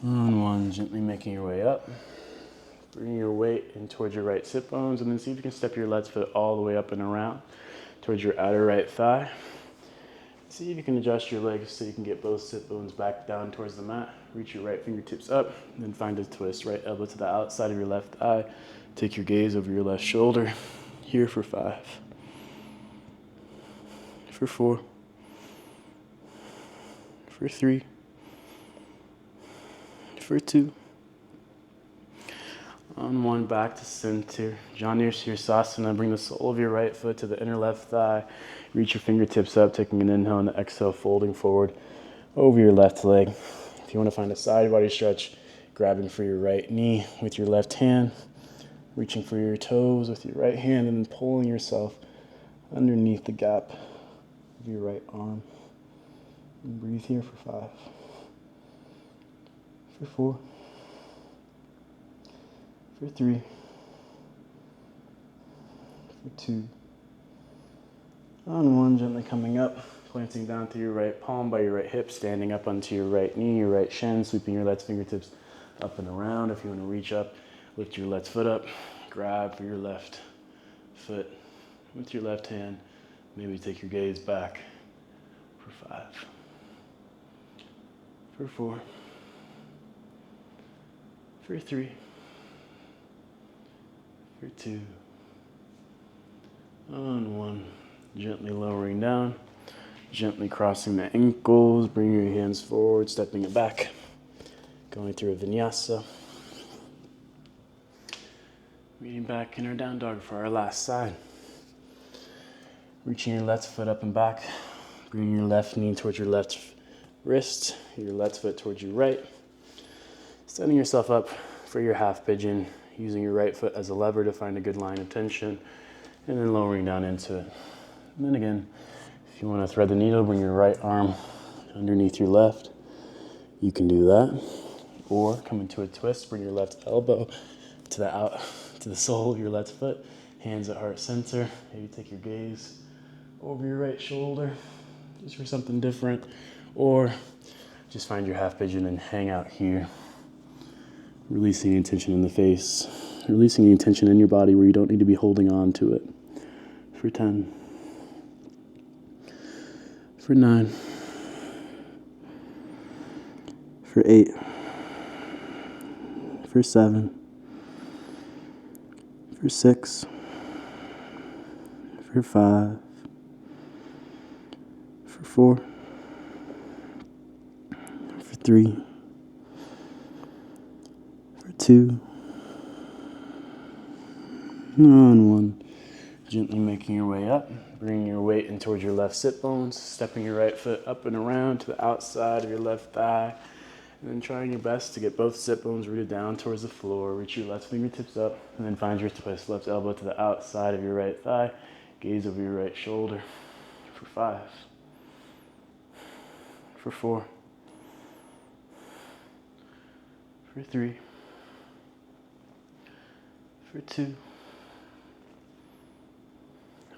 on 1, gently making your way up. Bring your weight in towards your right sit bones, and then see if you can step your left foot all the way up and around towards your outer right thigh. See if you can adjust your legs so you can get both sit bones back down towards the mat. Reach your right fingertips up, then find a twist. Right elbow to the outside of your left thigh. Take your gaze over your left shoulder. Here for 5, for 4, for 3, for 2, on 1, back to center. Janu Sirsasana. Bring the sole of your right foot to the inner left thigh. Reach your fingertips up, taking an inhale and an exhale, folding forward over your left leg. If you want to find a side body stretch, grabbing for your right knee with your left hand, reaching for your toes with your right hand, and then pulling yourself underneath the gap of your right arm. And breathe here for 5, for 4, for 3, for 2, on 1, gently coming up, planting down to your right palm by your right hip, standing up onto your right knee, your right shin, sweeping your left fingertips up and around. If you want to reach up, lift your left foot up, grab for your left foot with your left hand. Maybe take your gaze back for 5, for 4, for 3, for 2, on 1. Gently lowering down, gently crossing the ankles, bring your hands forward, stepping it back, going through a vinyasa. Meeting back in our down dog for our last side. Reaching your left foot up and back, bringing your left knee towards your left wrist, your left foot towards your right. Standing yourself up for your half pigeon, using your right foot as a lever to find a good line of tension, and then lowering down into it. And then again, if you want to thread the needle, bring your right arm underneath your left. You can do that. Or come into a twist, bring your left elbow to the sole of your left foot, hands at heart center. Maybe take your gaze over your right shoulder, just for something different. Or just find your half pigeon and hang out here. Releasing any tension in the face, releasing any tension in your body where you don't need to be holding on to it. For 10, for 9, for 8, for 7, for 6, for 5, for 4, for 3, for 2, on 1. Gently making your way up, bringing your weight in towards your left sit bones, stepping your right foot up and around to the outside of your left thigh, and then trying your best to get both sit bones rooted down towards the floor. Reach your left fingertips up, and then find your twist. Left elbow to the outside of your right thigh, gaze over your right shoulder. For 5, for 4, for 3, for 2,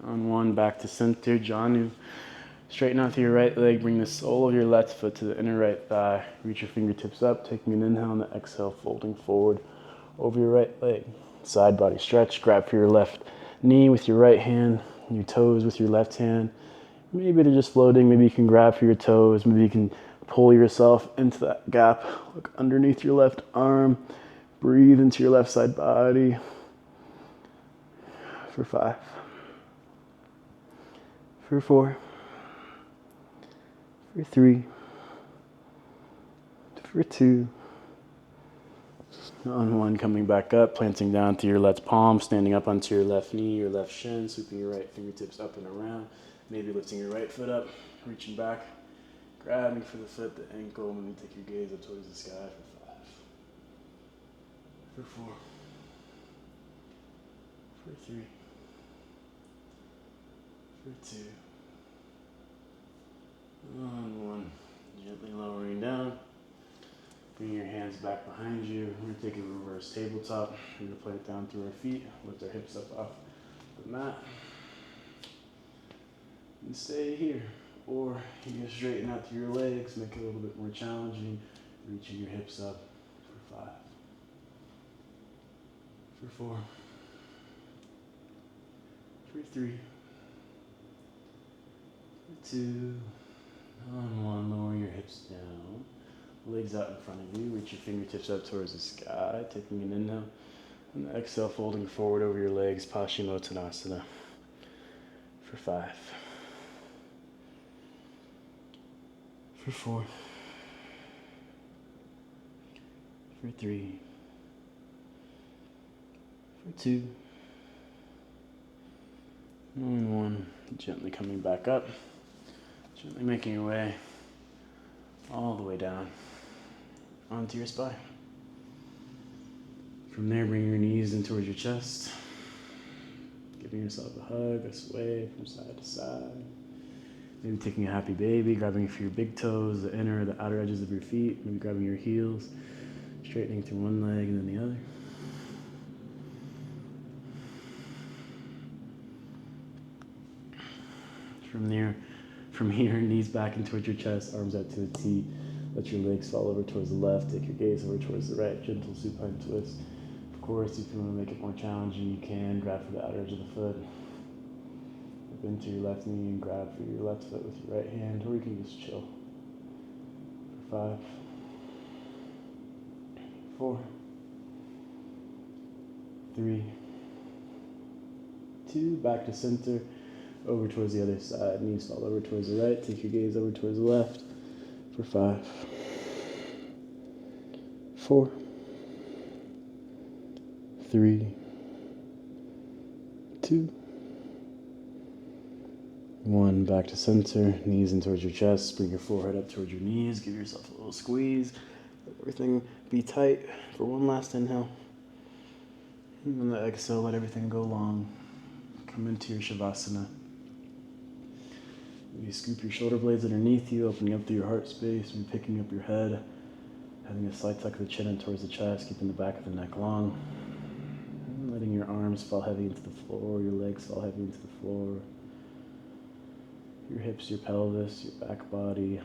on 1, back to center, Janu. Straighten out to your right leg, bring the sole of your left foot to the inner right thigh. Reach your fingertips up, taking an inhale and an exhale, folding forward over your right leg. Side body stretch, grab for your left knee with your right hand, your toes with your left hand. Maybe they're just floating, maybe you can grab for your toes, maybe you can pull yourself into that gap. Look underneath your left arm, breathe into your left side body. For 5, for 4, for 3, for 2, on 1, coming back up, planting down to your left palm, standing up onto your left knee, your left shin, sweeping your right fingertips up and around, maybe lifting your right foot up, reaching back, grabbing for the foot, the ankle, and then take your gaze up towards the sky for 5, for 4, for 3, for 2, on 1, gently lowering down, Bring your hands back behind you. We're going to take a reverse tabletop. We're going to plant down through our feet. Lift our hips up off the mat. And stay here. Or you can straighten out through your legs, make it a little bit more challenging. Reaching your hips up for 5. For 4. For 3. For 2. On 1, lower your hips down. Legs out in front of you. Reach your fingertips up towards the sky. Taking an inhale. And exhale, folding forward over your legs. Paschimottanasana. For 5. For 4. For 3. For 2. And 1. Gently coming back up. Gently making your way all the way down onto your spine. From there, bring your knees in towards your chest. Giving yourself a hug, a sway from side to side. Maybe taking a happy baby, grabbing for your big toes, the inner, the outer edges of your feet. Maybe grabbing your heels, straightening through one leg and then the other. From here, knees back in towards your chest, arms out to a T. Let your legs fall over towards the left. Take your gaze over towards the right. Gentle supine twist. Of course, if you want to make it more challenging, you can grab for the outer edge of the foot. Dip into your left knee and grab for your left foot with your right hand, or you can just chill. For 5. 4. 3. 2. Back to center. Over towards the other side. Knees fall over towards the right. Take your gaze over towards the left. For 5. 4. 3. 2. 1. Back to center. Knees in towards your chest. Bring your forehead up towards your knees. Give yourself a little squeeze. Let everything be tight for one last inhale. And on the exhale, let everything go long. Come into your Shavasana. You scoop your shoulder blades underneath you, opening up through your heart space, and picking up your head, having a slight tuck of the chin in towards the chest, keeping the back of the neck long, and letting your arms fall heavy into the floor, your legs fall heavy into the floor, your hips, your pelvis, your back body,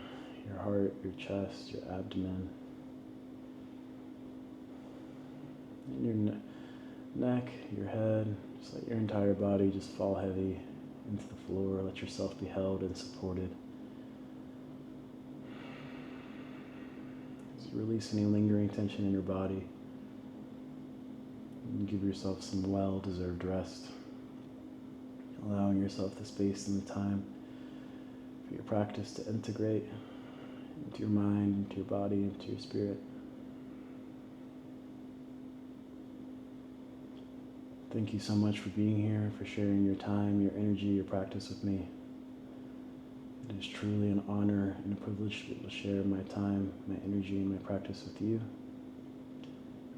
your heart, your chest, your abdomen, and your neck, your head. Just let your entire body just fall heavy into the floor. Let yourself be held and supported. As you release any lingering tension in your body, and give yourself some well-deserved rest, allowing yourself the space and the time for your practice to integrate into your mind, into your body, into your spirit. Thank you so much for being here, for sharing your time, your energy, your practice with me. It is truly an honor and a privilege to be able to share my time, my energy, and my practice with you.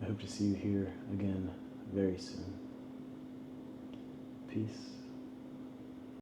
I hope to see you here again very soon. Peace.